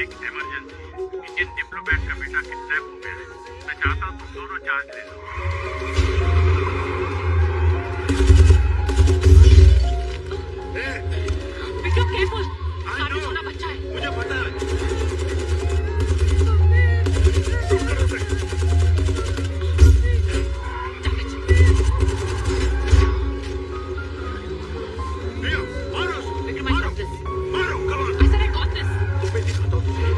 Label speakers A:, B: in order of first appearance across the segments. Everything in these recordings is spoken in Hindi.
A: एक इमरजेंसी है। इंडियन डिप्लोमेट का बेटा किडनैप हो गया है। मैं चाहता हूँ तुम दोनों चार्ज ले लो।
B: विक्रम केयरफुल, काफी छोटा बच्चा है।
A: मुझे पता है।
B: Vikram, I got this.
A: मारो, come on।
B: I said I got this.
A: मैं दिखाता हूँ तुझे।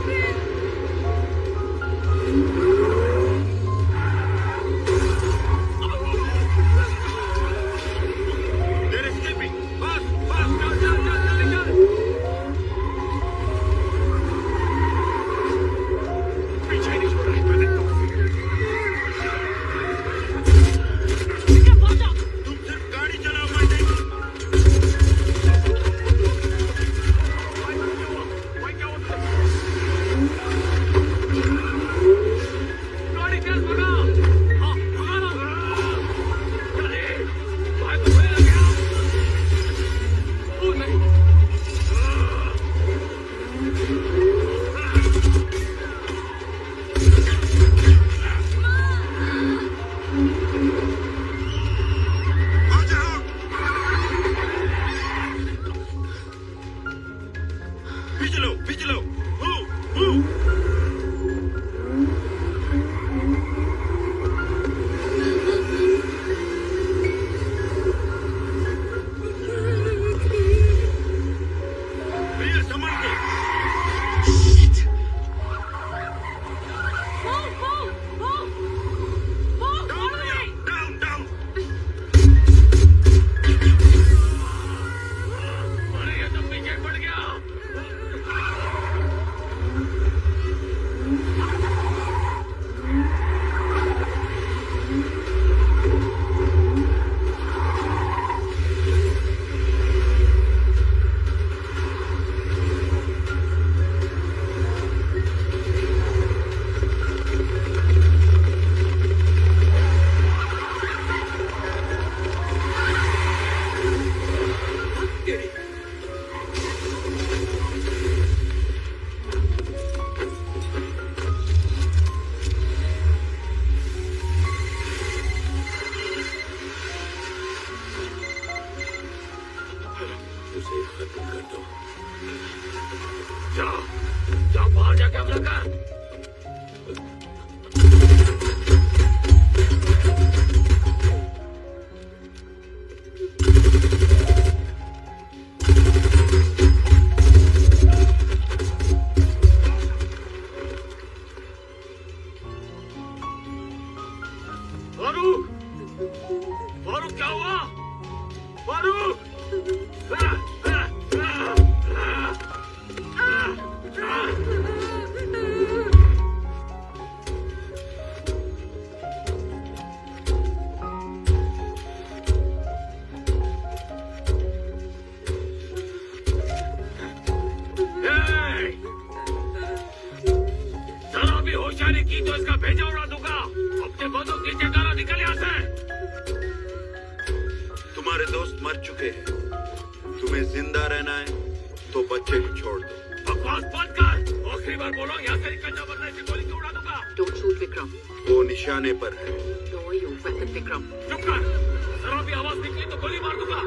A: They're escaping. Fast, fast, चल, चल, चल, जल्दी चल। पीछे नहीं छोड़ रहा, मैं देखता हूँ।
B: Vikram, watch out.
A: तुम सिर्फ गाड़ी चलाओ, मैं देखूँ। भाई क्या हुआ? गाड़ी तेज भगा। हाँ, भगा ना। चले। भाई तो बड़े लग गया। ओ नहीं। आ जाओ। पीछे लो, पीछे लो। भैया संभल के।
B: Move, move, move. Move, all the way.
A: Down, down. अरे ये तो पीछे पड़ गया। उसे खत्म कर दो। जाओ, जाओ बाहर जाके हमला कर। फारूक, फारूक क्या हुआ? फारूक! जरा भी होशियारी की तो इसका भेजा उड़ा दूंगा। अपने बंदूक नीचे डाला, निकल यहाँ से। तुम्हारे दोस्त मर चुके हैं। तुम्हें जिंदा रहना है तो बच्चे को छोड़ दो। बकवास बंद कर। आखिरी बार बोलो, यहाँ से निकलना वरना इसे गोली से उड़ा दूंगा।
B: Don't shoot, Vikram.
A: वो निशाने पर है।
B: Lower your weapon, Vikram.
A: चुप कर। जरा भी आवाज निकली तो गोली मार दूंगा।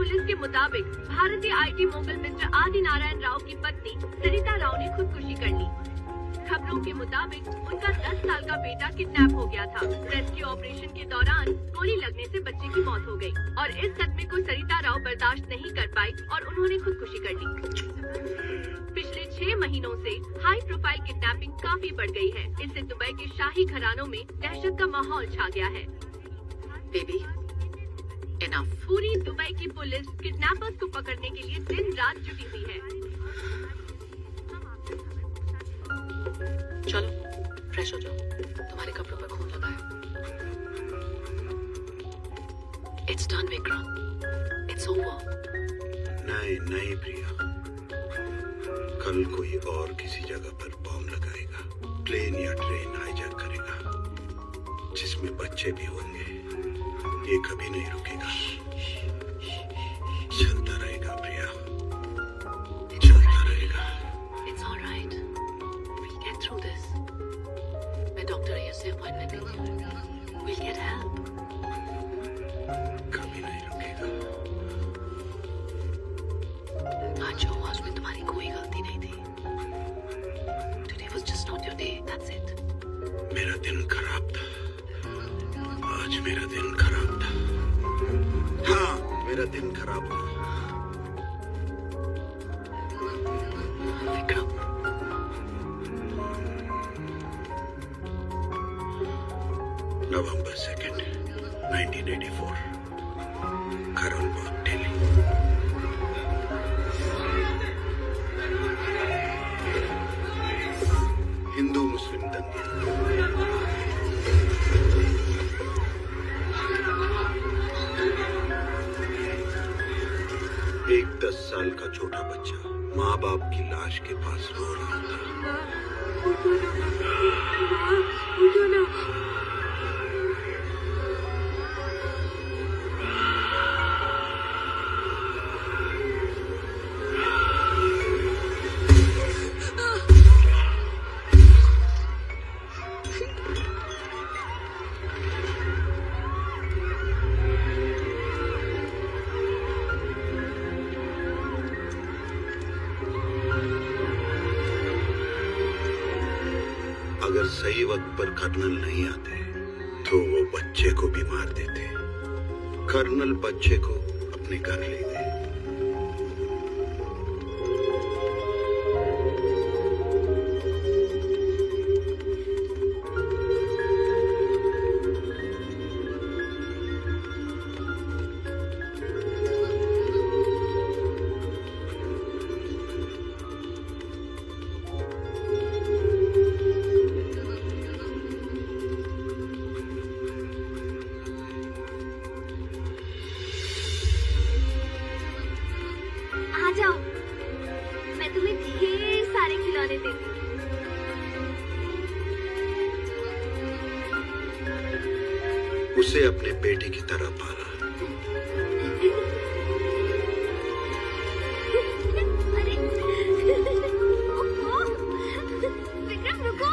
B: पुलिस के मुताबिक भारतीय आईटी मोगल मिस्टर आदि नारायण राव की पत्नी सरिता राव ने खुदकुशी कर ली। खबरों के मुताबिक उनका 10 साल का बेटा किडनैप हो गया था। रेस्क्यू ऑपरेशन के दौरान गोली लगने से बच्चे की मौत हो गई और इस सदमे को सरिता राव बर्दाश्त नहीं कर पाई और उन्होंने खुदकुशी कर ली। पिछले 6 महीनों से हाई प्रोफाइल किडनैपिंग काफी बढ़ गई है। इससे दुबई के शाही घरानों में दहशत का माहौल छा गया है।
C: Baby, enough.
B: पूरी दुबई की पुलिस किडनैपर्स को पकड़ने के लिए दिन रात जुटी हुई है।
C: चलो फ्रेश हो जाओ, तुम्हारे कपड़ों पर खून लगा है। It's done Vikram, it's over.
A: नहीं प्रिया, कल कोई और किसी जगह पर बॉम्ब लगाएगा, प्लेन या ट्रेन हाईजैक करेगा जिसमें बच्चे भी होंगे। ये कभी नहीं रुकेगा, चलता रहेगा प्रिया, चलता रहेगा।
C: It's all right. We'll get through this. मैं डॉक्टर अय्यर से अपॉइंटमेंट लेती हूँ। We'll get help.
A: कभी नहीं रुकेगा।
C: आज जो हुआ उसमें तुम्हारी कोई गलती नहीं थी। Today was just not your day. That's it.
A: मेरा दिन खराब था, आज मेरा दिन खराब था। हाँ, मेरा दिन खराब था।
C: Vikram,
A: November 2nd, 1984, Karol Bagh, Delhi। Hindu मुस्लिम दंगे। एक 10 साल का छोटा बच्चा माँ बाप की लाश के पास रो रहा था। अगर सही वक्त पर कर्नल नहीं आते तो वो बच्चे को भी मार देते। कर्नल बच्चे को अपने घर ले गए।
D: आ जाओ, मैं तुम्हें ढेर सारे खिलौने देती हूँ।
A: उसे अपने बेटे की तरह पाला।
D: अरे, ओहो, विक्रम रुको।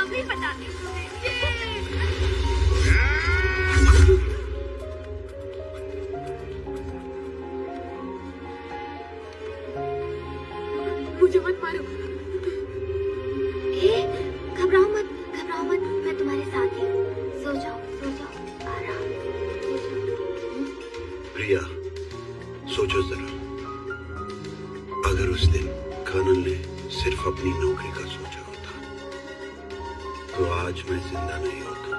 D: अभी बताती हूँ तुम्हें।
B: मुझे मत मारो।
D: घबराओ मत, मैं तुम्हारे साथ ही हूँ। सो जाओ, आराम से सो जाओ।
A: प्रिया, सोचो जरा, अगर उस दिन कर्नल ने सिर्फ अपनी नौकरी का सोचा होता तो आज मैं जिंदा नहीं होता।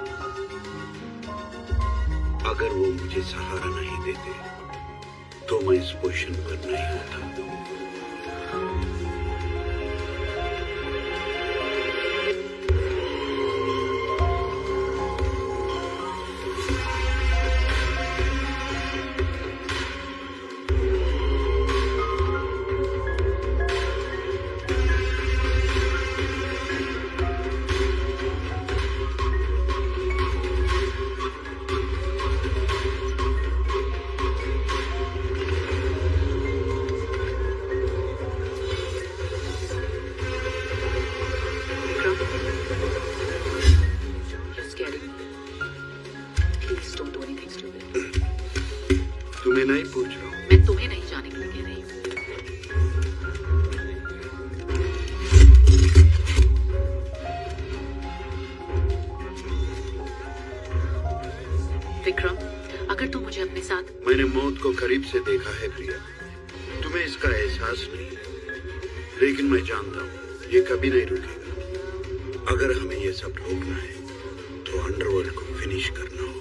A: अगर वो मुझे सहारा नहीं देते तो मैं इस पोजीशन पर नहीं होता।
C: आने के लिए कह रही हूँ। विक्रम, अगर तुम मुझे अपने साथ...
A: मैंने मौत को करीब से देखा है प्रिया, तुम्हें इसका एहसास नहीं, लेकिन मैं जानता हूँ ये कभी नहीं रुकेगा। अगर हमें ये सब रोकना है तो अंडरवर्ल्ड को फिनिश करना होगा।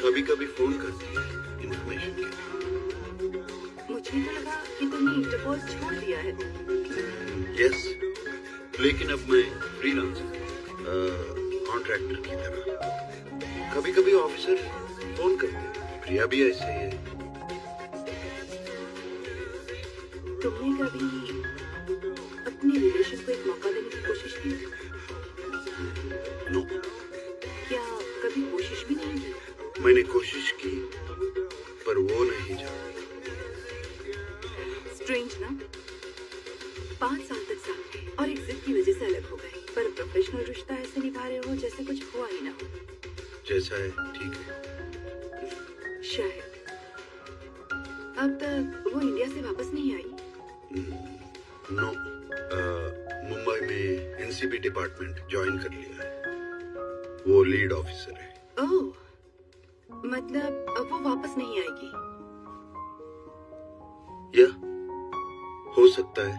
A: कभी कभी फोन करती है इंफॉर्मेशन के लिए।
C: मुझे तो लगा कि तुमने इंटरपोल छोड़ दिया है।
A: यस, लेकिन अब मैं फ्रीलांसर, कॉन्ट्रैक्टर की तरह। कभी कभी ऑफिसर फोन करते हैं, प्रिया भी ऐसे ही है।
C: तुमने कभी अपने रिलेशन को एक मौका देने की कोशिश की?
A: नो।
C: क्या कभी कोशिश भी नहीं की?
A: मैंने कोशिश की पर वो नहीं जानती।
C: स्ट्रेंज ना? 5 साल तक साथ थे और एक जिद की वजह से अलग हो गए, पर प्रोफेशनल रिश्ता ऐसे निभा रहे हो जैसे कुछ हुआ ही ना हो।
A: जैसा है ठीक है।
C: शायद अब तक वो इंडिया से वापस नहीं आई?
A: नो, मुंबई में एनसीबी डिपार्टमेंट ज्वाइन कर लिया है। वो लीड ऑफिसर है।
C: ओह, मतलब अब वो वापस नहीं आएगी?
A: या हो सकता है।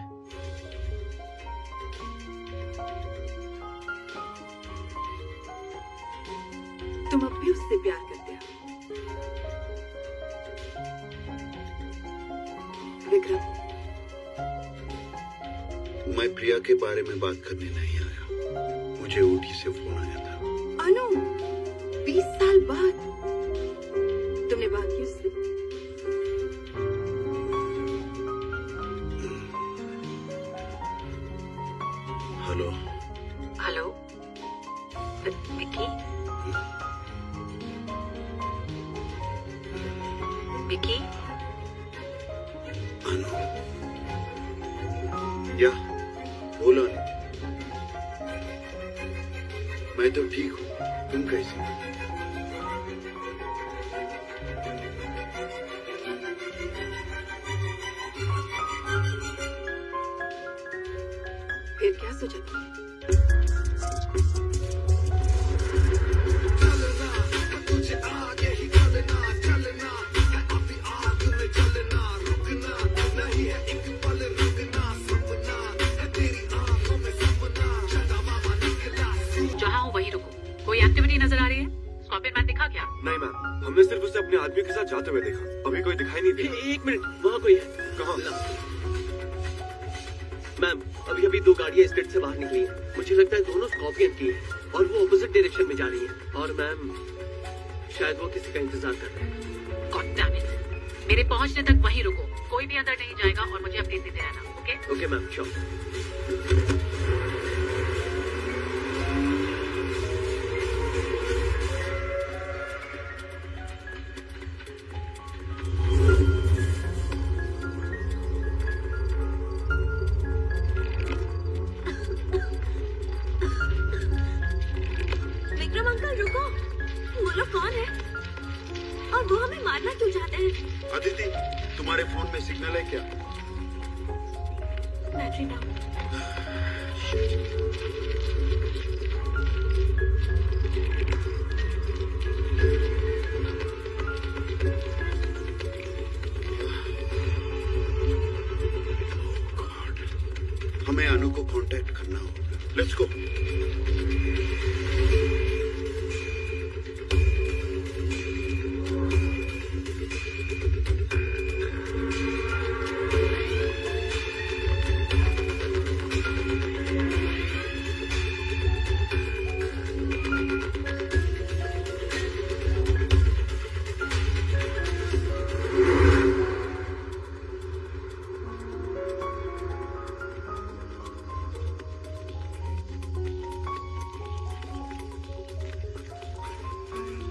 C: तुम अब भी उससे प्यार करते हो? विक्रम,
A: मैं प्रिया के बारे में बात करने नहीं आया, मुझे ऊटी से फोन आया था।
C: अनु, 20 साल बाद तुमने बात की उससे?
A: हेलो।
C: हेलो विकी? विकी?
A: अनु, या बोलो। मैं तो ठीक हूँ, तुम कैसी हो?
C: फिर क्या सोचा तुमने? जहाँ हो वहीं रुको। कोई एक्टिविटी नजर आ रही है? स्कॉर्पियन मैन दिखा क्या?
E: नहीं मैम, हमने सिर्फ उसे अपने आदमी के साथ जाते हुए देखा। अभी कोई दिखाई नहीं दिया।
F: एक मिनट, वहाँ कोई है?
E: कहाँ?
F: मैम, अभी अभी 2 गाड़ियाँ स्टेट से बाहर निकली हैं। मुझे लगता है दोनों स्कॉर्पियन की हैं और वो ऑपोजिट डायरेक्शन में जा रही हैं। और मैम, शायद वो किसी का इंतजार कर रहे हैं।
C: God damn it. मेरे पहुंचने तक वहीं रुको। कोई भी अंदर नहीं जाएगा और मुझे अपडेट देते रहना, okay?
F: Okay ma'am, sure.
D: Vikram uncle रुको, वो लोग कौन है और वो हमें मारना क्यों चाहते हैं?
A: अदिति, तुम्हारे फोन में सिग्नल है क्या?
D: Battery down.
A: हमें अनु को कांटेक्ट करना होगा। Let's go.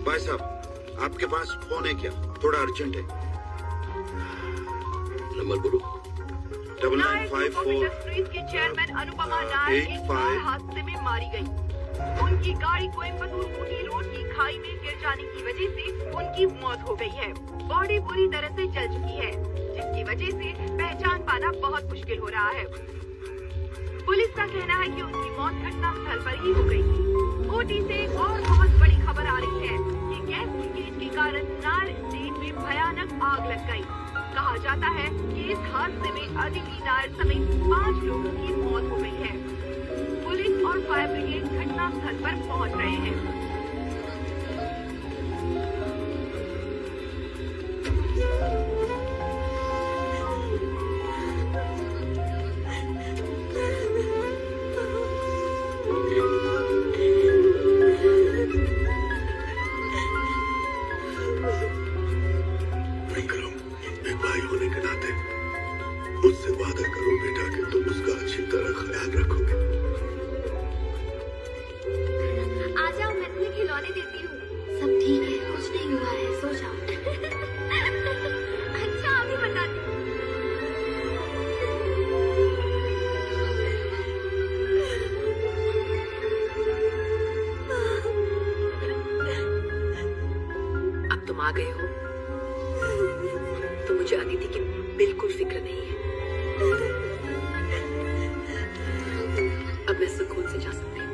A: भाई साहब, आपके पास फोन है क्या? थोड़ा अर्जेंट है।
E: नंबर बोलो।
A: 9954
B: इंडस्ट्रीज की चेयरमैन अनुपमा नायर एक
A: 85
B: कार हादसे में मारी गई। उनकी गाड़ी कोयम्बटूर ऊटी रोड की खाई में गिर जाने की वजह से उनकी मौत हो गई है। बॉडी पूरी तरह से जल चुकी है, जिसकी वजह से पहचान पाना बहुत मुश्किल हो रहा है। पुलिस का कहना है कि उनकी मौत घटना स्थल पर ही हो गई थी। ओटी से एक और बहुत बड़ी खबर आ रही है कि गैस लीकेज के कारण नायर स्टेट में भयानक आग लग गई। कहा जाता है कि इस हादसे में अदिति नायर समेत 5 लोगों की मौत हो गई है। पुलिस और फायर ब्रिगेड घटना स्थल पर पहुंच रहे हैं।
A: विक्रम, एक भाई होने के नाते मुझसे वादा करो बेटा कि तुम उसका अच्छी तरह ख्याल रखोगे।
D: आ जाओ, मैं तुम्हें खिलौने देती हूँ। सब ठीक है, कुछ नहीं हुआ है, सो जाओ। अच्छा, अभी बताती हूँ।
C: अब तुम आ गए हो तो मुझे अदिति की बिल्कुल फिक्र नहीं है। अब मैं सुकून से जा सकती हूँ।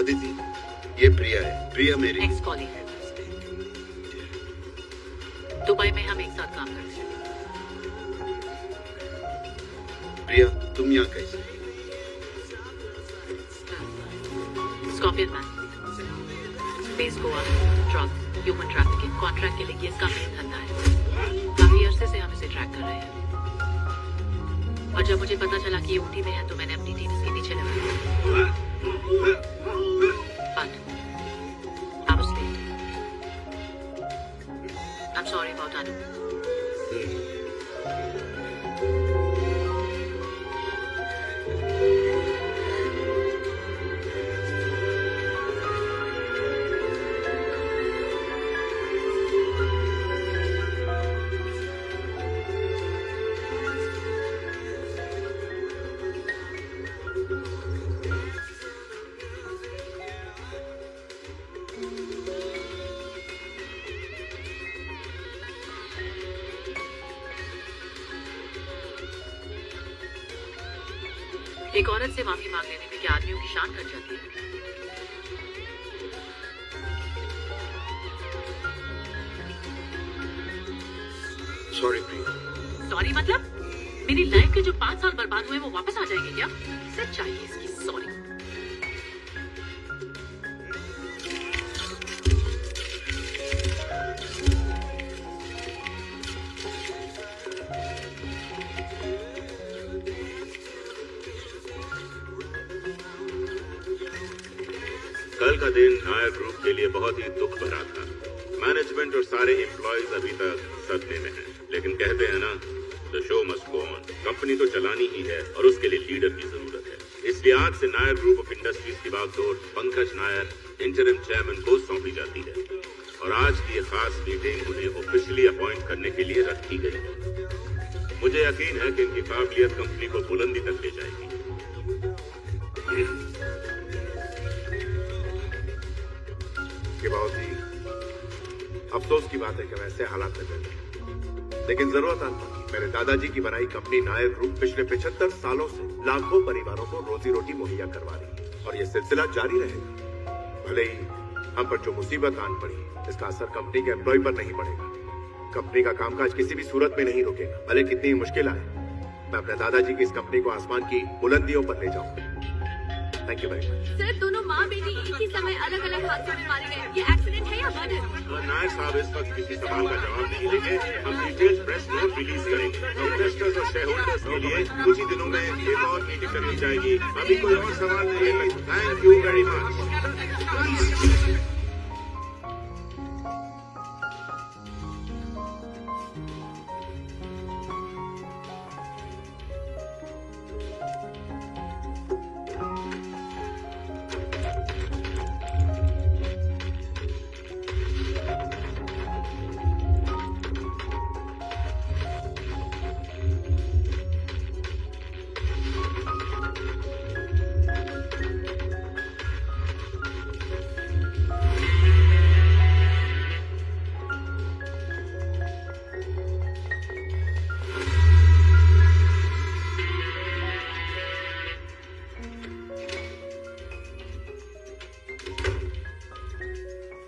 A: आदिति, ये प्रिया है। प्रिया मेरी
C: एक्स कॉलीग है। दुबई में हम एक साथ काम करते हैं।
A: प्रिया, तुम यहाँ कैसे?
C: Scorpion man, space Goa, drugs, human trafficking, contract के लिए ये इसका मेन धंधा है। काफी अरसे से हम इसे ट्रैक कर रहे हैं और जब मुझे पता चला कि ये ऊटी में है तो मैंने अपनी टीम इसके पीछे लगाई। But I was late. I'm sorry about Anu. एक औरत से माफी मांग लेने में क्या आदमियों की शान घट जाती है?
A: सॉरी प्रिया।
C: सॉरी मतलब? मेरी लाइफ के जो 5 साल बर्बाद हुए वो वापस आ जाएंगे क्या? इसे चाहिए इसकी सॉरी।
A: कल का दिन नायर ग्रुप के लिए बहुत ही दुख भरा था। मैनेजमेंट और सारे एम्प्लॉयज अभी तक सदमे में हैं। लेकिन कहते हैं ना, the show must go on. Company तो चलानी ही है और उसके लिए लीडर की जरूरत है। इसलिए आज से नायर ग्रुप ऑफ इंडस्ट्रीज की बागडोर पंकज नायर, इंटरिम चेयरमैन को सौंपी जाती है और आज की ये खास मीटिंग उन्हें ऑफिशियली अपॉइंट करने के लिए रखी गई है। मुझे यकीन है कि इनकी काबिलियत कंपनी को बुलंदी तक ले जाएगी।
G: कि बहुत ही अफसोस की बात है कि वैसे हालात में बैठे, लेकिन जरूरत आने पर मेरे दादाजी की बनाई कंपनी नायर ग्रुप पिछले 75 सालों से लाखों परिवारों को रोजी रोटी मुहैया करवा रही है और ये सिलसिला जारी रहेगा। भले ही हम पर जो मुसीबत आन पड़ी, इसका असर कंपनी के एम्प्लॉय पर नहीं पड़ेगा। कंपनी का कामकाज किसी भी सूरत में नहीं रुकेगा, भले कितनी ही मुश्किल आए। मैं अपने दादाजी की इस कंपनी को आसमान की बुलंदियों पर ले जाऊंगा। Thank you very much.
B: Sir, दोनों माँ बेटी एक ही समय अलग अलग हादसों में मारे गए। ये एक्सीडेंट है या मर्डर?
A: नायर साहब इस वक्त किसी सवाल का जवाब नहीं देंगे। हम डिटेल प्रेस नोट रिलीज करेंगे। इन्वेस्टर्स और शेयर होल्डर्स के लिए कुछ ही दिनों में एक और मीटिंग करनी जाएगी। अभी कोई और सवाल नहीं है। Thank you very much.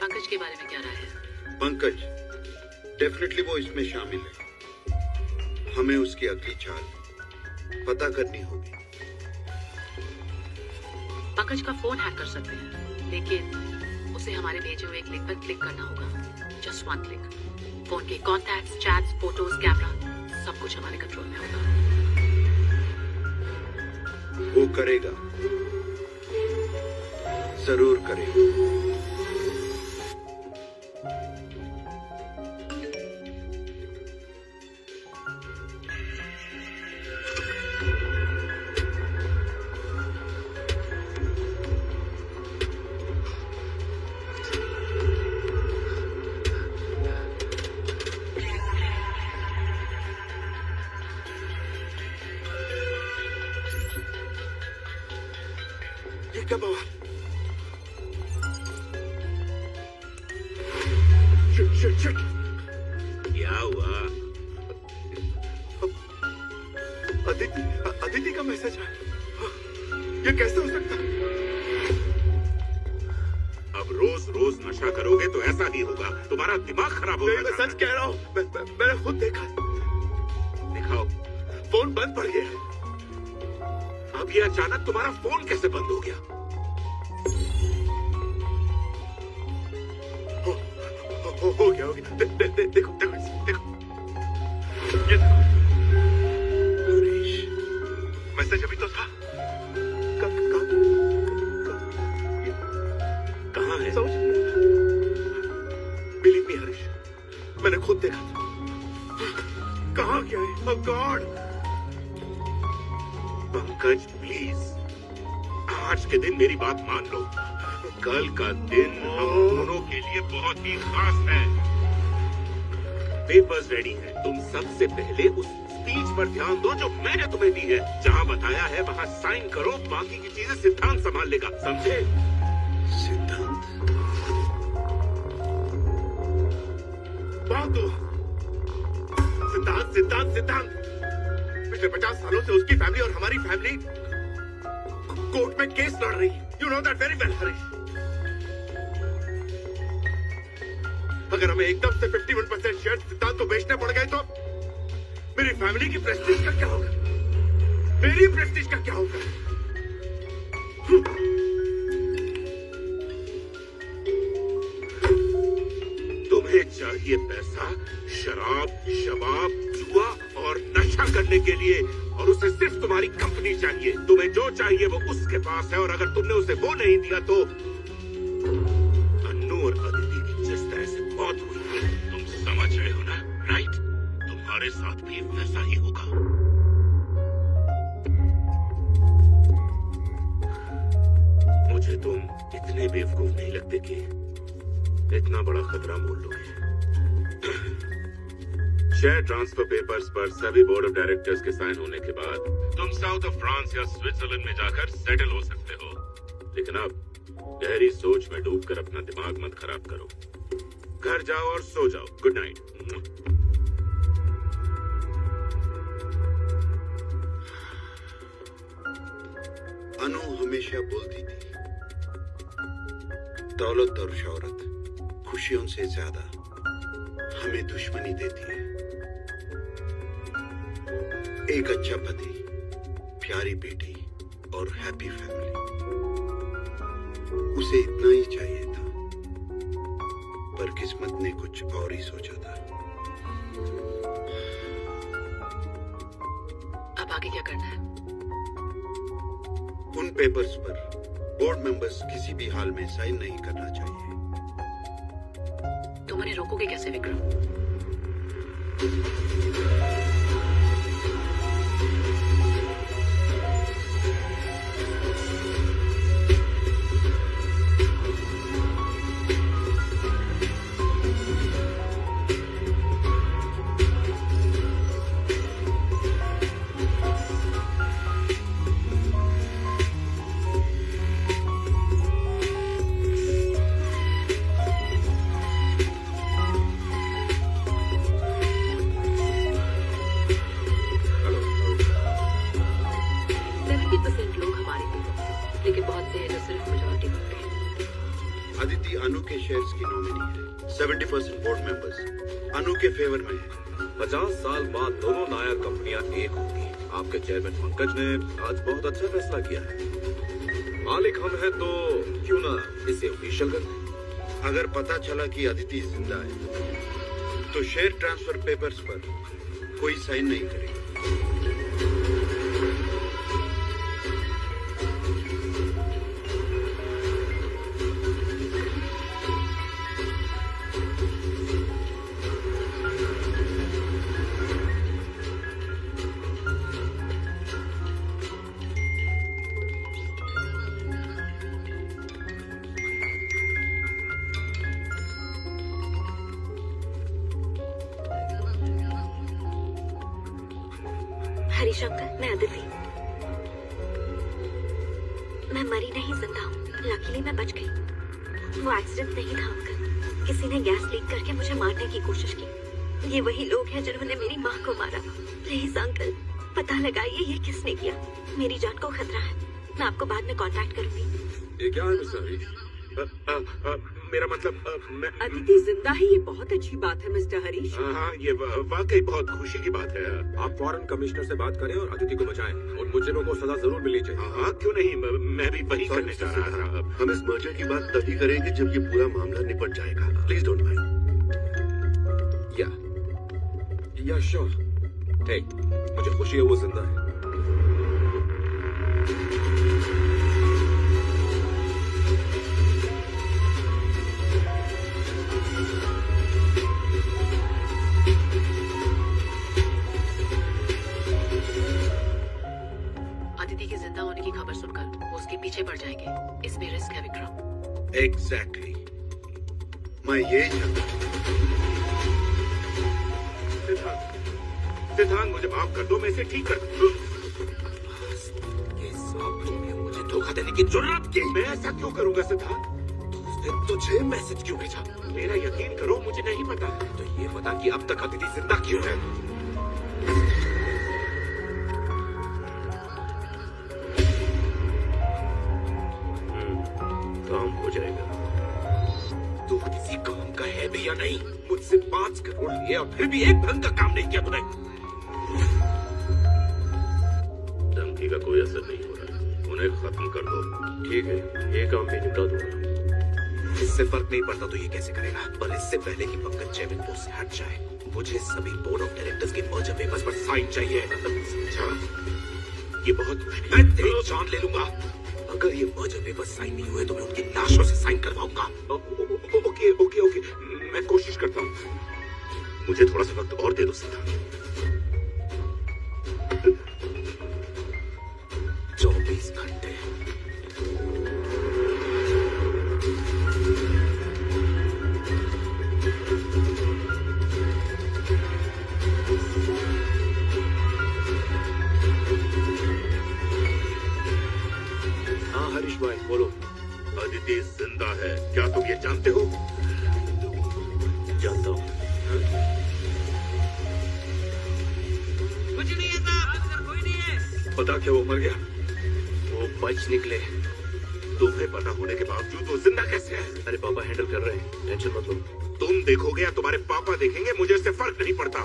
C: Pankaj के बारे में क्या राय है?
A: पंकज, डेफिनेटली वो इसमें शामिल है। हमें उसकी अगली चाल पता करनी होगी।
C: पंकज का फोन हैक कर सकते हैं, लेकिन उसे हमारे भेजे हुए एक लिंक पर क्लिक करना होगा। Just 1 click. फोन के कॉन्टैक्ट्स, चैट्स, फोटोज, कैमरा सब कुछ हमारे कंट्रोल में होगा।
A: वो करेगा, जरूर करेगा।
G: ये क्या बवाल? शिट।
A: क्या हुआ?
G: अदिति का मैसेज है। ये कैसे हो सकता है? रोज नशा करोगे तो ऐसा ही होगा, तुम्हारा दिमाग खराब होगा।
E: मैं सच कह रहा हूँ, मैंने खुद देखा।
G: दिखाओ।
E: फोन बंद पड़ गया है।
G: अब ये अचानक तुम्हारा फोन कैसे बंद हो गया?
E: हो गया हो गया। देखो देखो देखो ये देखो। हरीश, मैसेज अभी तो था।
G: कहाँ है?
E: बिलीव मी हरीश, मैंने खुद देखा था। कहाँ गया है? Oh God!
G: पंकज प्लीज, आज के दिन मेरी बात मान लो। कल का दिन हम दोनों के लिए बहुत ही खास है। पेपर्स रेडी है, तुम सबसे पहले उस स्पीच पर ध्यान दो जो मैंने तुम्हें दी है। जहाँ बताया है वहाँ साइन करो, बाकी की चीजें सिद्धांत संभाल लेगा, समझे?
A: सिद्धांत?
E: बात दो। सिद्धांत सिद्धांत सिद्धांत पिछले 50 सालों से उसकी फैमिली और हमारी फैमिली कोर्ट में केस लड़ रही है। You know that very well Harish. अगर हमें एकदम से 51% शेयर सिद्धांत को बेचने पड़ गए तो मेरी फैमिली की प्रेस्टीज का क्या होगा? मेरी प्रेस्टीज का क्या होगा?
G: तुम्हें चाहिए पैसा, शराब, शबाब, जुआ और नशा करने के लिए, और उसे सिर्फ तुम्हारी कंपनी चाहिए। तुम्हें जो चाहिए वो उसके पास है, और अगर तुमने उसे वो नहीं दिया तो अन्नू और अदिति की जिस तरह से मौत हुई, तुम समझ रहे हो ना, राइट? तुम्हारे साथ भी वैसा ही होगा। मुझे तुम इतने बेवकूफ नहीं लगते कि इतना बड़ा खतरा मोल लोगे। शेयर ट्रांसफर पेपर्स पर सभी बोर्ड ऑफ डायरेक्टर्स के साइन होने के बाद तुम साउथ ऑफ फ्रांस या स्विट्जरलैंड में जाकर सेटल हो सकते हो। लेकिन अब गहरी सोच में डूबकर अपना दिमाग मत खराब करो। घर जाओ और सो जाओ। Good night.
A: अनु हमेशा बोलती थी, दौलत और शौहरत खुशियों से ज्यादा हमें दुश्मनी देती है। एक अच्छा पति, प्यारी बेटी और हैप्पी फैमिली, उसे इतना ही चाहिए था, पर किस्मत ने कुछ और ही सोचा था।
C: अब आगे क्या करना है?
A: उन पेपर्स पर बोर्ड मेंबर्स किसी भी हाल में साइन नहीं करना चाहिए।
C: तुम उन्हें रोकोगे कैसे विक्रम?
A: अदिति अनु के शेयर्स की नॉमिनी है। 70% बोर्ड मेंबर्स अनु के फेवर में है।
E: 50 साल बाद दोनों नायक कंपनियां एक होंगी। आपके चेयरमैन पंकज ने आज बहुत अच्छा फैसला किया है। मालिक हम हैं तो क्यों ना इसे ऑफिशियल कर दें।
A: अगर पता चला कि अदिति जिंदा है तो शेयर ट्रांसफर पेपर्स पर कोई साइन नहीं करेगा।
D: हरीश अंकल, मैं अदिति। मैं मरी नहीं, जिंदा हूँ। लकीली मैं बच गई। वो एक्सीडेंट नहीं था अंकल, किसी ने गैस लीक करके मुझे मारने की कोशिश की। ये वही लोग हैं जिन्होंने मेरी माँ को मारा। प्लीज अंकल, पता लगाइए ये किसने किया। मेरी जान को खतरा है। मैं आपको बाद में कांटेक्ट करूंगी।
E: ये क्या है मिस्टर हरीश? मेरा मतलब मैं
H: अदिति जिंदा है, ये बहुत अच्छी बात है मिस्टर हरीश।
E: हाँ, ये वाकई बहुत खुशी की बात है।
I: आप फौरन कमिश्नर से बात करें और अदिति को बचाएं। उन मुजरिमों को सजा जरूर मिलनी चाहिए।
E: हाँ, क्यों नहीं, मैं भी वही करने जा रहा था।
G: हम इस मर्डर की बात तभी करेंगे जब ये पूरा मामला निपट जाएगा। Please don't mind.
I: या श्योर। हे, मुझे खुशी है वो जिंदा है।
C: अदिति के जिंदा होने की खबर सुनकर वो उसके पीछे पड़ जाएंगे। इसमें रिस्क है विक्रम।
A: एग्जैक्टली, मैं ये
E: सिद्धांत, मुझे माफ कर दो, मैं इसे ठीक कर दूं।
I: ये सांप ने मुझे धोखा देने की जरूरत की।
E: मैं ऐसा क्यों करूंगा सिद्धांत?
I: उसने तुझे मैसेज क्यों भेजा?
E: मेरा यकीन करो, मुझे नहीं पता।
I: तो ये बता कि अब तक अदिति जिंदा क्यों है?
E: काम हो जाएगा।
I: तू किसी काम का है भी या नहीं? मुझसे 5 करोड़ लिए और फिर भी एक ढंग का काम नहीं किया तूने।
E: धमकी का कोई असर नहीं हो रहा है, उन्हें खत्म कर दो। ठीक है, ये काम भी निपटा दूंगा।
I: इससे फर्क नहीं पड़ता तो ये कैसे करेगा? पर इससे पहले कि पंकज चेयरमैन पोस्ट से हट जाए, मुझे सभी बोर्ड ऑफ डायरेक्टर्स के मर्जर पेपर्स पर साइन चाहिए। समझा?
E: ये बहुत मुश्किल
I: मैं तेरी जान ले लूंगा। अगर ये मर्जर पेपर साइन नहीं हुए तो मैं उनकी लाशों से साइन करवाऊंगा।
E: ओके ओके ओके, मैं कोशिश करता हूँ। मुझे थोड़ा सा वक्त और दे दो सिद्धांत।
I: 24 घंटे।
E: हाँ हरीश भाई, बोलो। अदिति जिंदा है, क्या तुम ये जानते हो? जानता हूँ।
F: कुछ नहीं है साहब, कोई नहीं है।
E: पता क्या वो मर गया? वो बच निकले। तुम्हें पता होने के बावजूद वो जिंदा कैसे है? अरे पापा हैंडल कर रहे हैं, टेंशन मत लो। तुम देखोगे या तुम्हारे पापा देखेंगे, मुझे इससे फर्क नहीं पड़ता।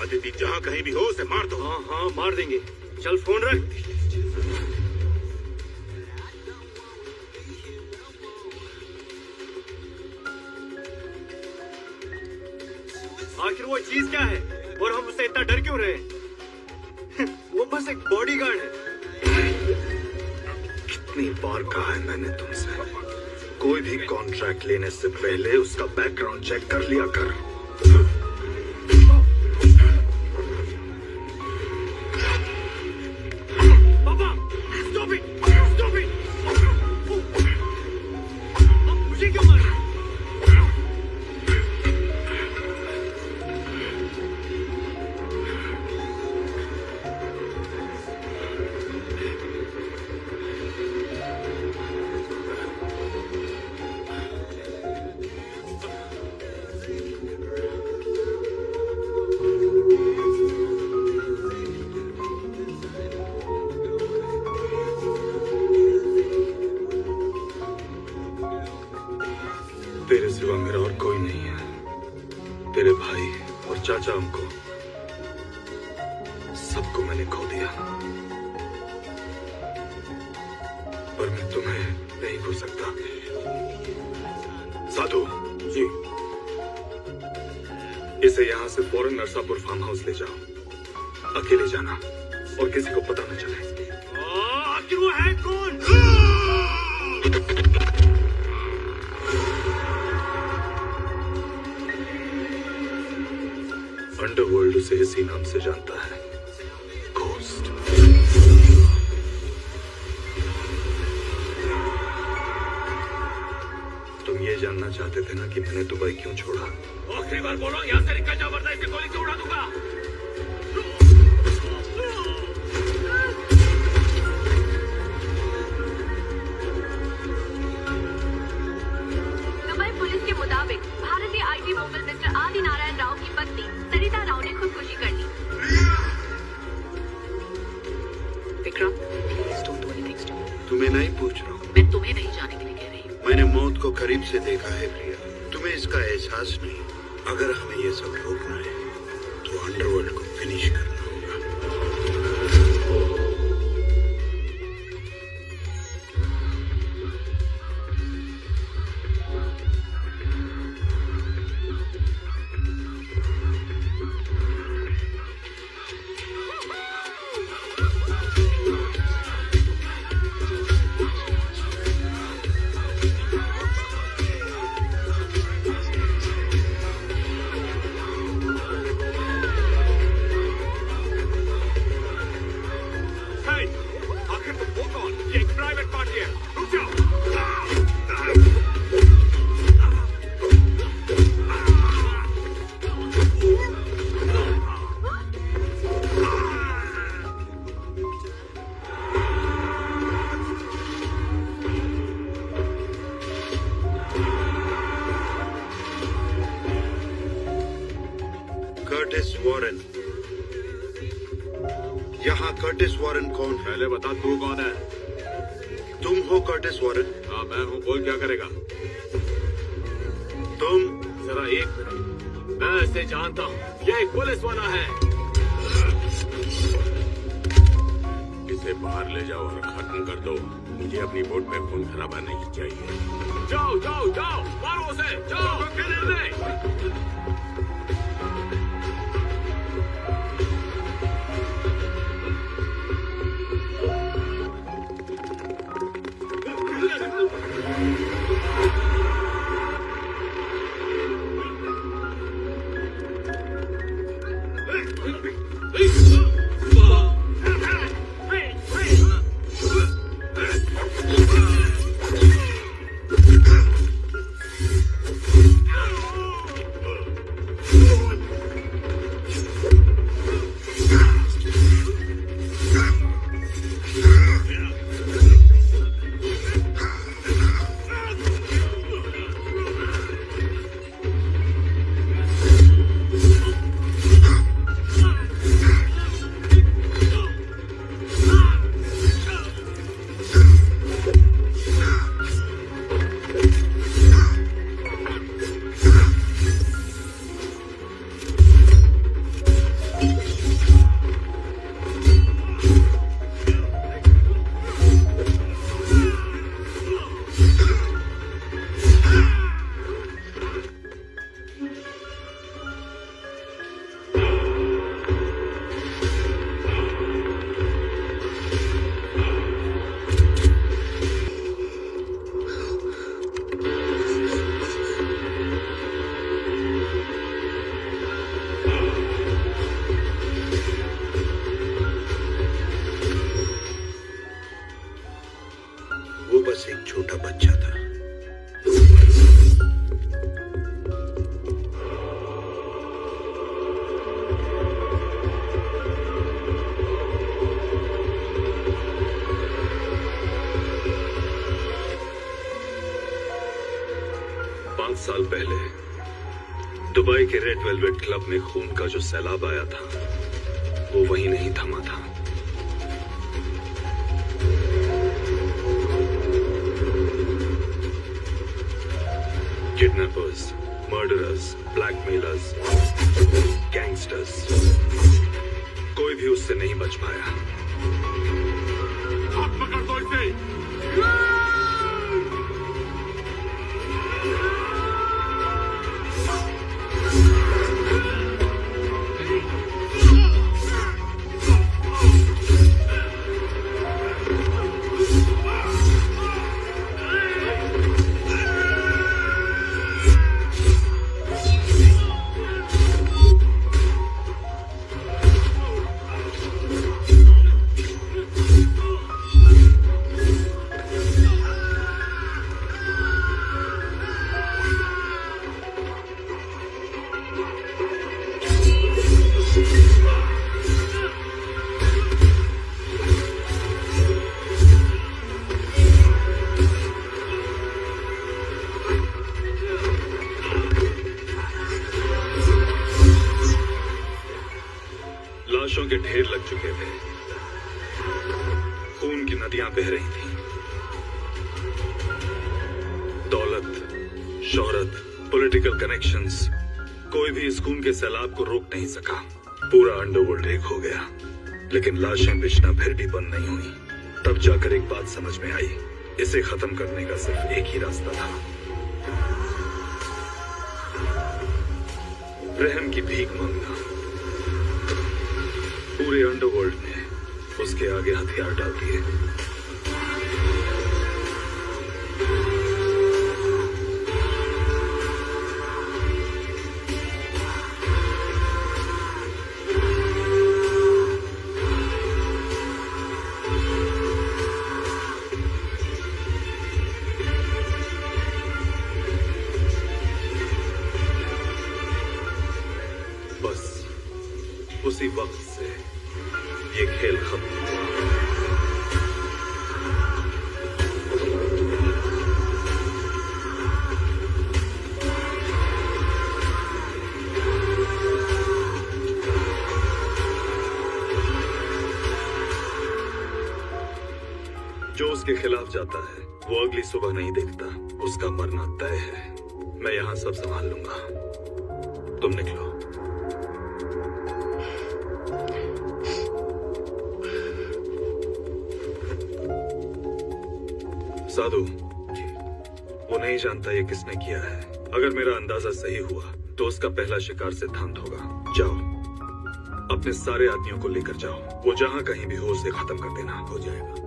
E: अदिति जहाँ कहीं भी हो उसे मार दो।
F: हाँ हाँ, मार देंगे। चल फोन रख। आखिर वो चीज क्या है और हम उससे इतना डर क्यों रहे? वो बस एक बॉडीगार्ड है।
A: कितनी बार कहा है मैंने तुमसे, कोई भी कॉन्ट्रैक्ट लेने से पहले उसका बैकग्राउंड चेक कर लिया कर।
F: पापा, stop it! Stop it! मुझे क्यों मारा?
A: तेरे सिवा मेरा और कोई नहीं है। तेरे भाई और चाचा हमको, सबको मैंने खो दिया, पर मैं तुम्हें नहीं खो सकता। साधु
I: जी,
A: इसे यहाँ से फौरन नरसापुर फार्म हाउस ले जाओ। अकेले जाना और किसी को पता न चले।
F: आखिर वो है कौन?
A: अंडरवर्ल्ड उसे इसी नाम से जानता है, घोस्ट। तुम ये जानना चाहते थे ना कि मैंने दुबई क्यों छोड़ा?
F: आखिरी बार बोलो, यहाँ से निकल जाओ वरना इसे गोली से उड़ा दूंगा।
B: दुबई पुलिस के मुताबिक भारतीय आईटी मोगल मिस्टर आदि नारायण राव की पत्नी सरिता राव ने खुदकुशी कर ली।
C: Vikram, please don't do anything stupid.
A: तुम्हें नहीं पूछ रहा हूँ,
C: मैं तुम्हें नहीं जाने के लिए कह रही हूँ।
A: मैंने मौत को करीब से देखा है प्रिया, तुम्हें इसका एहसास नहीं। अगर हमें ये सब रोकना है तो अंडरवर्ल्ड को फिनिश करना होगा। Curtis Warren. यहाँ कर्टिस वॉरेन कौन है?
G: पहले बता तू कौन है?
A: तुम हो कर्टिस वॉरेन?
G: हाँ मैं हूँ, बोल क्या करेगा?
A: तुम?
G: जरा एक मिनट, मैं इसे जानता हूँ, ये एक पुलिस वाला है। इसे बाहर ले जाओ और खत्म कर दो। मुझे अपनी बोट में खून खराबा नहीं चाहिए। जाओ जाओ जाओ, मारो उसे, जाओ किले ले।
A: बस एक छोटा बच्चा था।
J: साल पहले दुबई के रेड वेलवेट क्लब में खून का जो सैलाब आया था वो वहीं नहीं थमा था। किडनैपर्स, मर्डरर्स, ब्लैकमेलर्स, गैंगस्टर्स, कोई भी उससे नहीं बच पाया।
G: हाथ पकड़ दो इसे।
J: लाशों के ढेर लग चुके थे, खून की नदियां बह रही थी। डॉलर शोहरत, पॉलिटिकल कनेक्शंस, कोई भी इस खून के सैलाब को रोक नहीं सका। पूरा अंडरवर्ल्ड एक हो गया, लेकिन लाशें बिछना फिर भी बंद नहीं हुई। तब जाकर एक बात समझ में आई, इसे खत्म करने का सिर्फ एक ही रास्ता था, रहम की भीख मांगना। पूरे अंडरवर्ल्ड ने उसके आगे हथियार डाल दिए। उसी वक्त से ये खेल खत्म हुआ। जो उसके खिलाफ जाता है वो अगली सुबह नहीं देखता, उसका मरना तय है। मैं यहां सब संभाल लूंगा, तुम निकलो। साधु, वो नहीं जानता ये किसने किया है। अगर मेरा अंदाजा सही हुआ तो उसका पहला शिकार सिद्धांत होगा। जाओ, अपने सारे आदमियों को लेकर जाओ, वो जहां कहीं भी हो उसे खत्म कर देना। हो जाएगा।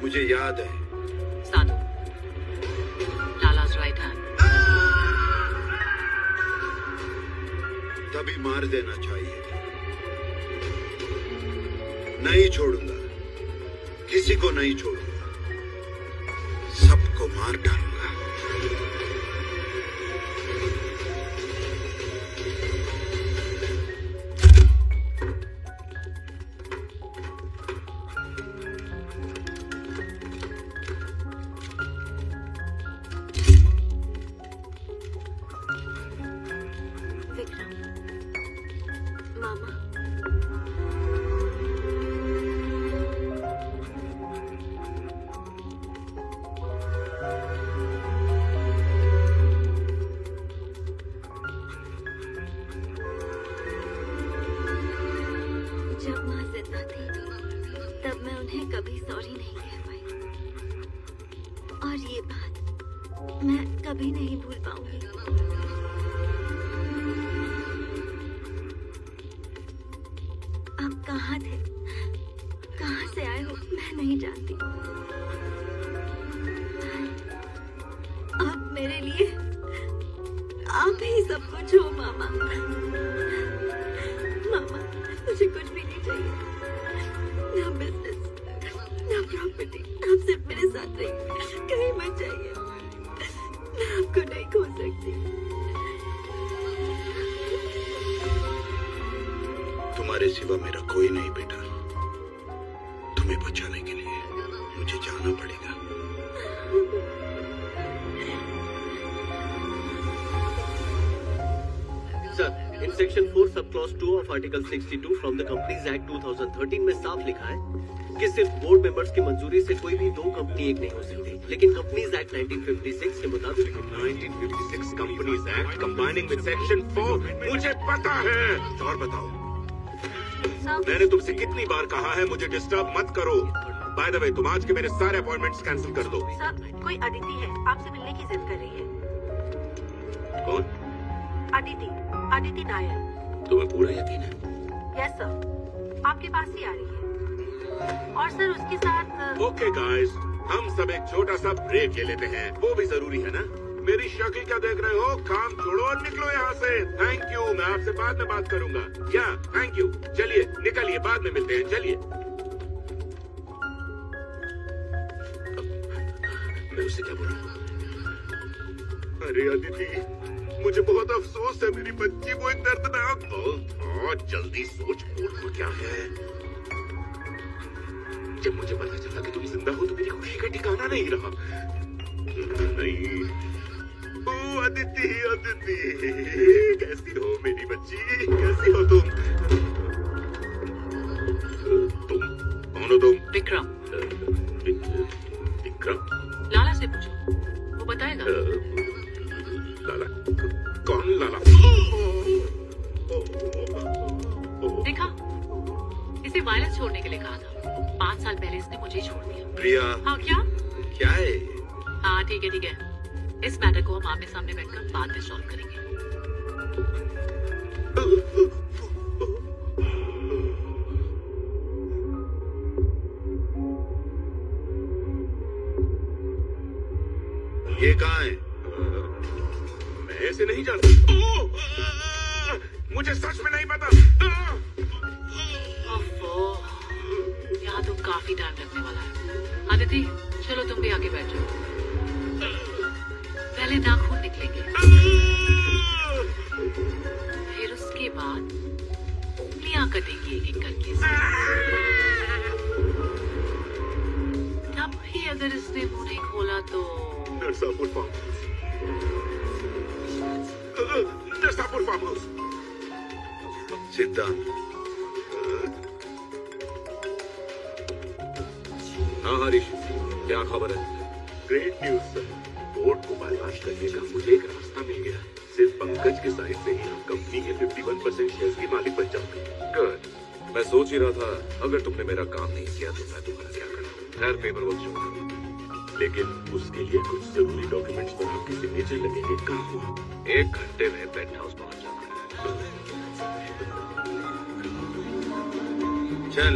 A: मुझे याद है।
C: साधु, लाला's right hand।
A: तभी मार देना चाहिए। नहीं छोड़ूंगा, किसी को नहीं छोड़ूंगा, सबको मार डालूंगा। तुम्हारे सिवा मेरा कोई नहीं बेटा। तुम्हें बचाने के लिए मुझे जाना पड़ेगा।
F: Sir, in section 4 sub clause 2 of article 62 from the companies act 2013 में साफ लिखा है कि सिर्फ बोर्ड मेंबर्स की मंजूरी से कोई भी दो कंपनी एक नहीं हो सकती। लेकिन कंपनीज एक्ट 1956 के मुताबिक
G: 1956 companies act combining with section 4 मुझे पता है। और बताओ, मैंने तुमसे कितनी बार कहा है मुझे डिस्टर्ब मत करो। बाय द वे, तुम आज के मेरे सारे अपॉइंटमेंट्स कैंसिल कर दो।
H: सर, कोई अदिति है, आपसे मिलने की जिद कर रही है।
G: कौन?
H: अदिति नायर।
G: तुम्हें पूरा यकीन है?
H: यस सर, आपके पास ही आ रही है। और सर उसके साथ
G: ओके गाइस, हम सब एक छोटा सा ब्रेक ले लेते हैं, वो भी जरूरी है ना। मेरी शक्ल क्या देख रहे हो? काम छोड़ो और निकलो यहाँ से। थैंक यू, मैं आपसे बाद में बात करूंगा। क्या? Thank you. चलिए निकलिए, बाद में मिलते हैं। चलिए। मैं उससे क्या बोलूं? अरे अदिति, मुझे बहुत अफसोस है, मेरी बच्ची वो दर्दनाक। बहुत जल्दी सोच, मूड क्या है। जब मुझे पता चला कि तुम जिंदा हो तो मेरी खुशी का ठिकाना नहीं रहा। नहीं, ओ अदिति, अदिति, कैसी हो मेरी बच्ची, कैसी हो तुम? तुम कौन हो तुम?
C: विक्रम।
G: विक्रम?
C: लाला से पूछो, वो बताएगा।
G: लाला? कौन लाला?
C: देखा, इसे वायलेंस छोड़ने के लिए कहा था। 5 साल पहले इसने मुझे ही छोड़ दिया।
A: प्रिया।
C: हाँ क्या?
A: क्या है?
C: हाँ ठीक है ठीक है, इस मैटर को हम आमने सामने बैठकर बाद में सॉल्व करेंगे।
A: ये कहाँ है?
G: मैं ऐसे नहीं जानता। मुझे सच में नहीं पता।
C: यहाँ तो काफी टाइम लगने वाला है। आदिति, चलो तुम भी आगे बैठ जाओ। पहले नाखून निकलेंगे, फिर उसके बाद उंगलियां कटेंगी एक एक करके। तब भी अगर इसने मुंह नहीं खोला तो
G: Narsapur farm house. Narsapur farm house.
A: सिद्धांत।
I: हाँ हरीश, क्या खबर है?
G: ग्रेट न्यूज सर, बोर्ड को बायपास करने का मुझे एक रास्ता मिल गया। सिर्फ पंकज के साइड से ही हम कंपनी के 51% शेयर्स की मालिक बन जाओगे।
I: गुड। मैं सोच ही रहा था अगर तुमने मेरा काम नहीं किया तो मैं तुम्हारा क्या करूँ। खैर पेपर वर्क शुरू करो,
G: लेकिन उसके लिए कुछ जरूरी डॉक्यूमेंट्स पर आपके सिग्नेचर लगेंगे। कहाँ?
I: 1 घंटे में पेंट हाउस पहुंच जाना है।
A: चल।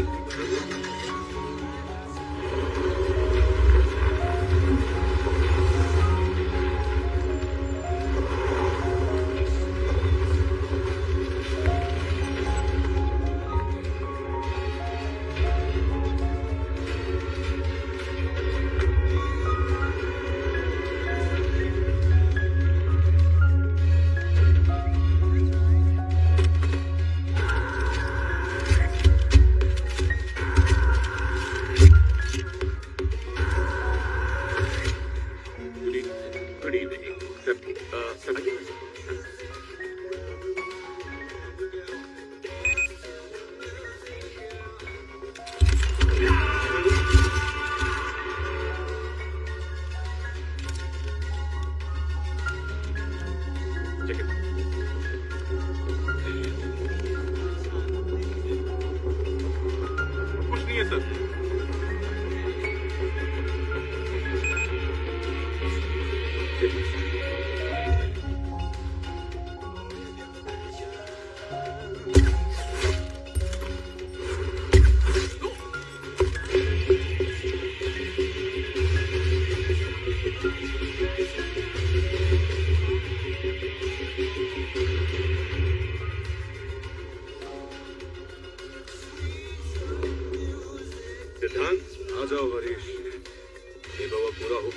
I: आ जाओ हरीश, ये बाबा पूरा हो।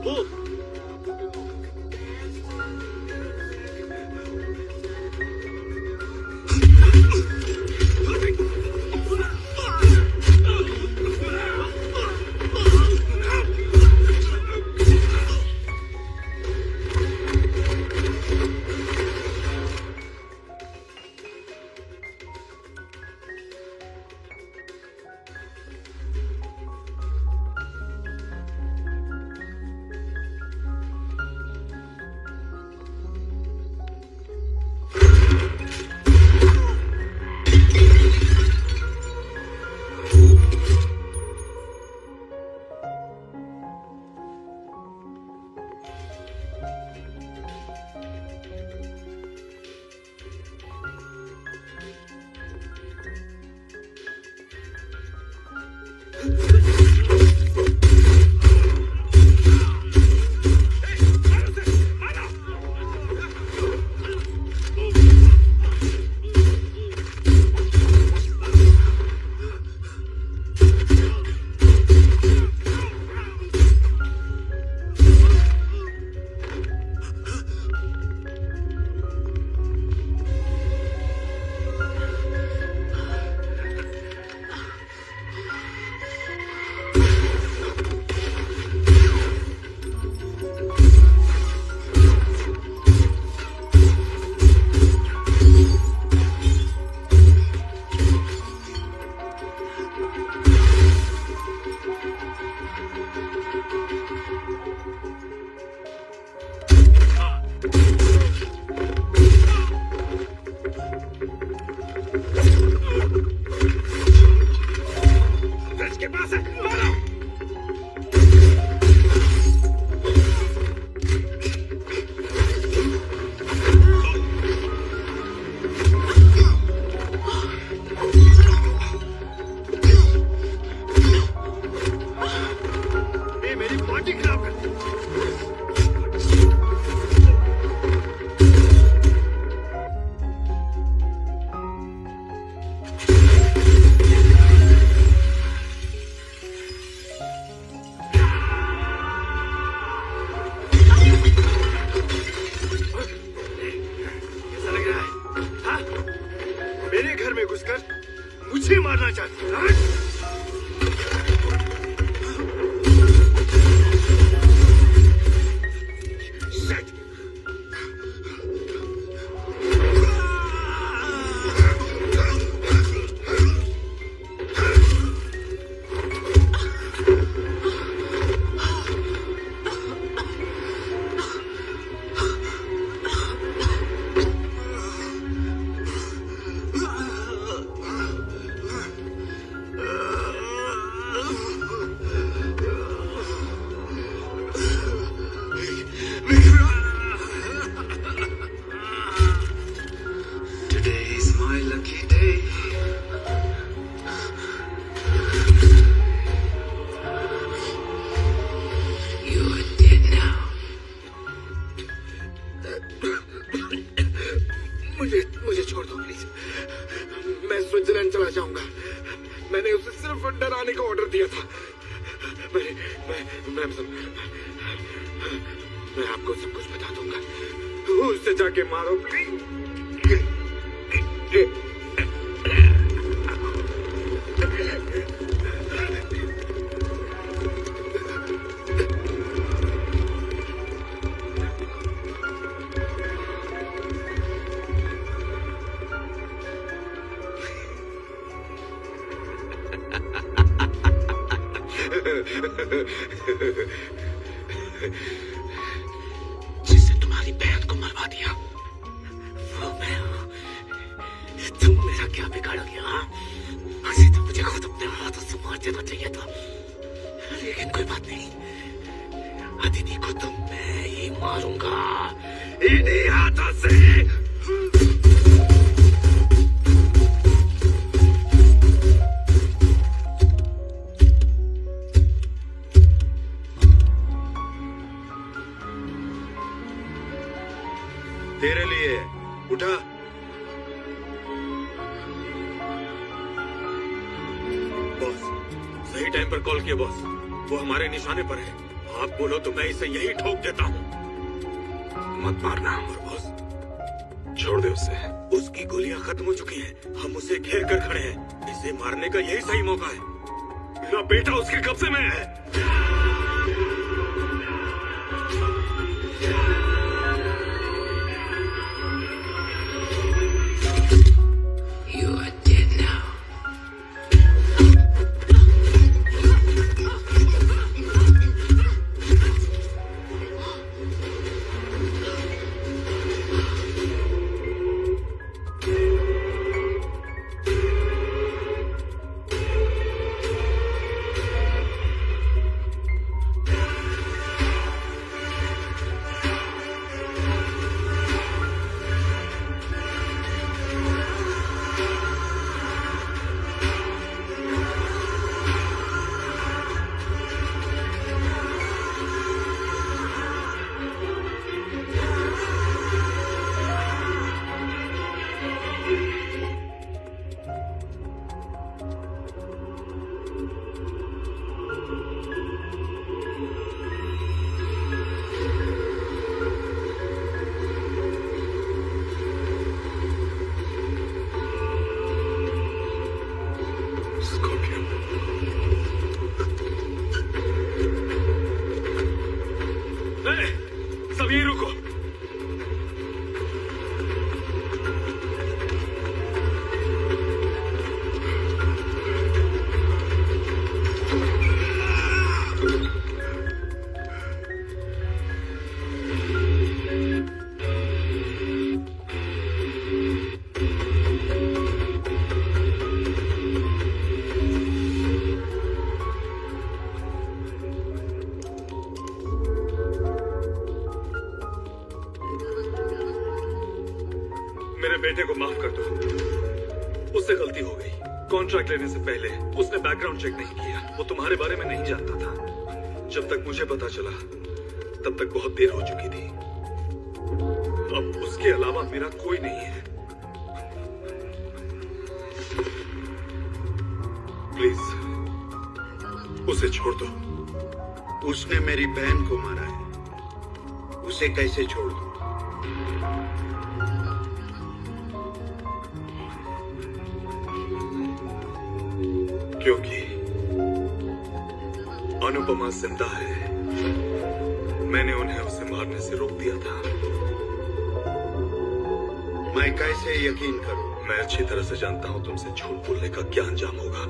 F: वो
E: मुझे मारना चाहती है? मुझे छोड़ दो प्लीज। मैं स्विट्जरलैंड चला जाऊंगा। मैंने उसे सिर्फ डराने का ऑर्डर दिया था। मैं आपको सब कुछ बता दूंगा। उससे जाके मारो प्लीज। जिसने तुम्हारी बहन को मरवा दिया वो मैं हूं। तुम मेरा क्या बिगाड़ोगे? हाँ, हंसी तो मुझे खुद अपने हाथों से मार देना चाहिए था, लेकिन कोई बात नहीं। अदिति को तो मैं ही मारूंगा, इन्हीं हाथों से। तेरे लिए उठा। बॉस, सही टाइम पर कॉल किया बॉस। वो हमारे निशाने पर है
J: आप बोलो तो मैं इसे यही ठोक देता हूँ। मत मारना। बॉस, छोड़ दे उसे। उसकी गोलियां खत्म हो चुकी हैं। हम उसे घेर कर खड़े हैं। इसे मारने का यही सही मौका है। मेरा बेटा उसके कब्जे में है। सब यहीं रुको। मेरे बेटे को माफ कर दो। उससे गलती हो गई। कॉन्ट्रैक्ट लेने से पहले उसने बैकग्राउंड चेक नहीं किया। वो तुम्हारे बारे में नहीं जानता था। जब तक मुझे पता चला तब तक बहुत देर हो चुकी थी। अब उसके अलावा मेरा कोई नहीं है। प्लीज उसे छोड़ दो।
A: उसने मेरी बहन को मारा है, उसे कैसे छोड़ दूं?
J: क्योंकि अनुपमा जिंदा है। मैंने उन्हें उसे मारने से रोक दिया था।
A: मैं कैसे यकीन करूं?
J: मैं अच्छी तरह से जानता हूं तुमसे झूठ बोलने का क्या अंजाम होगा।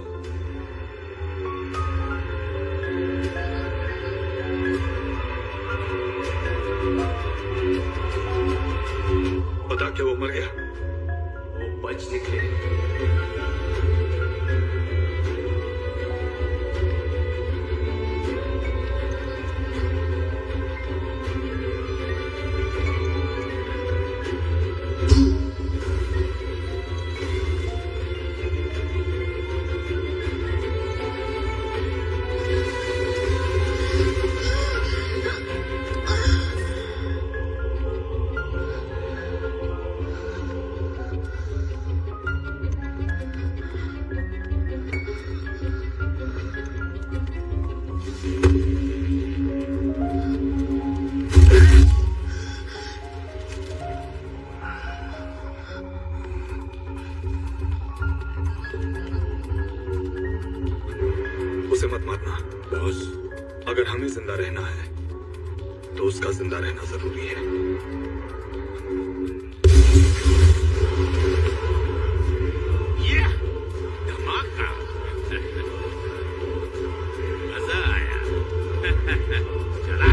J: बता क्या वो मर गया?
K: वो बच निकले।
J: उसे मत मारना बॉस। अगर हमें जिंदा रहना है तो उसका जिंदा रहना जरूरी है।
E: ये धमाका मजा आया। चला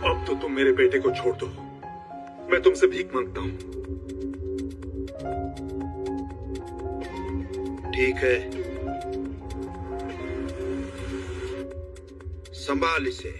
J: अब तो तुम मेरे बेटे को छोड़ दो। मैं तुमसे भीख मांगता हूं।
A: ठीक है, संभाल इसे।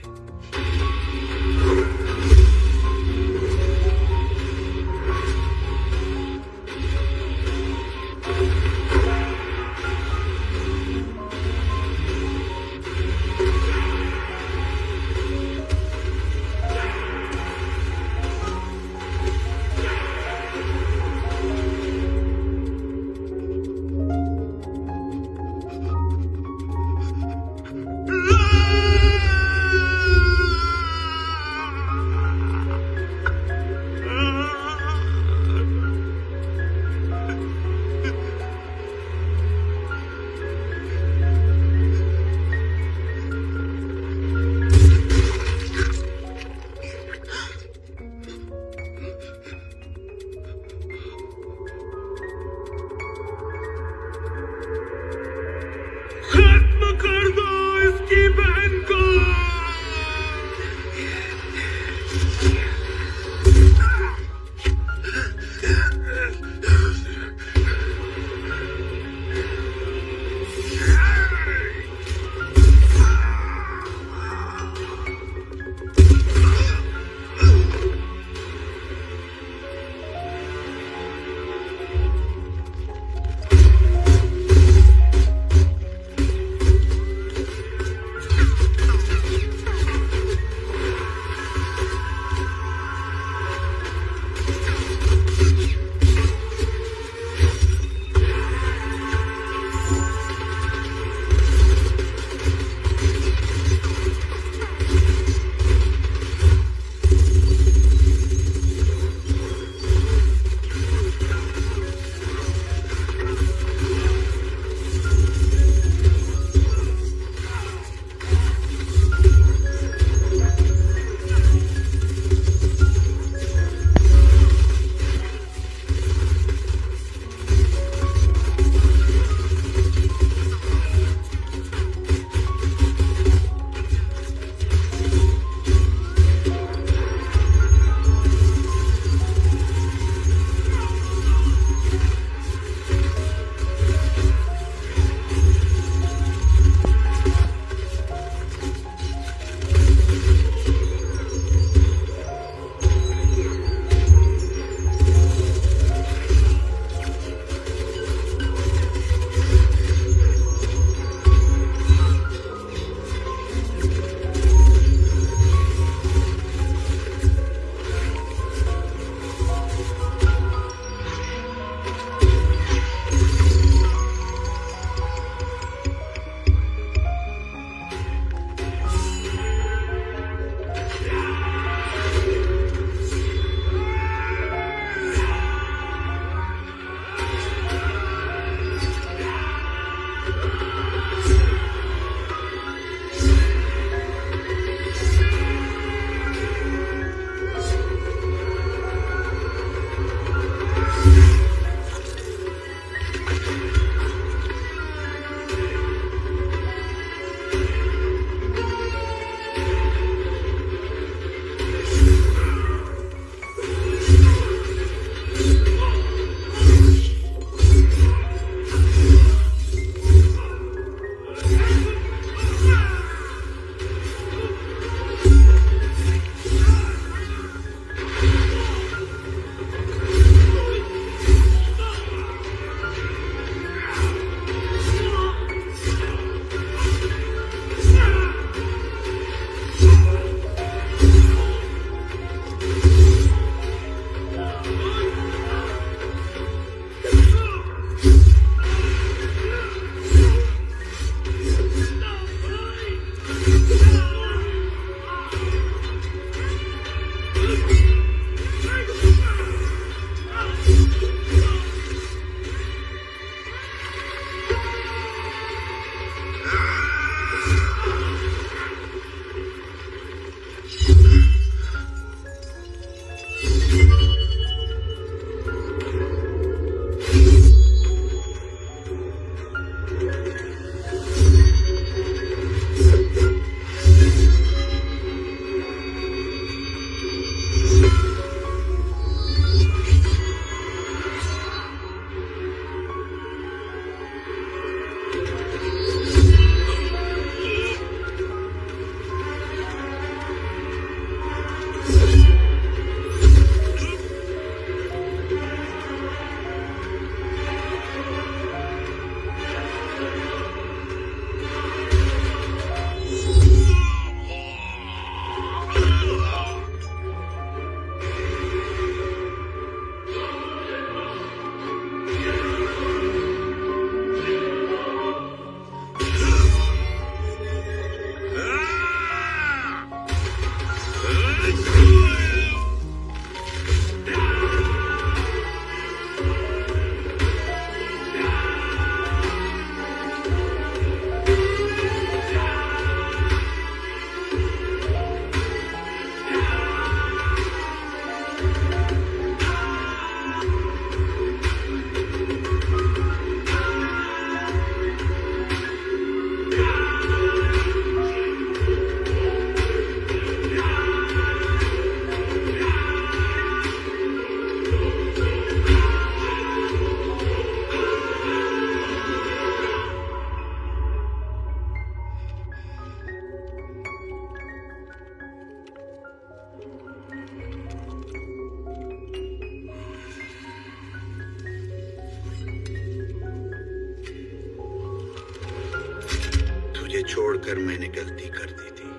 A: छोड़कर मैंने गलती कर दी थी।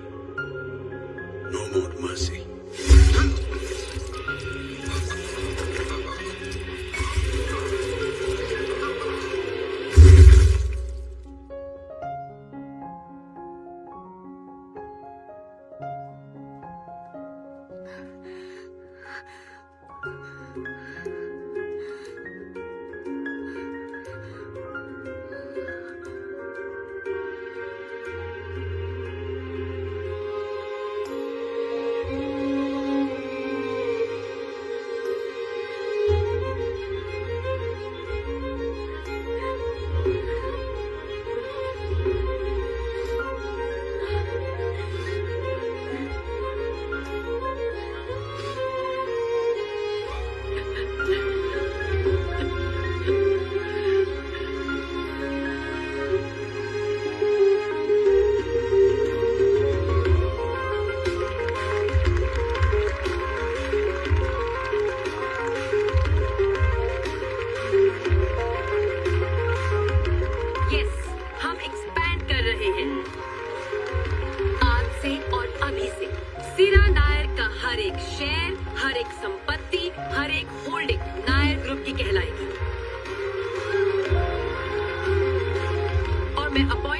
A: नो मोर मर्सी।
B: मैं अपॉइंट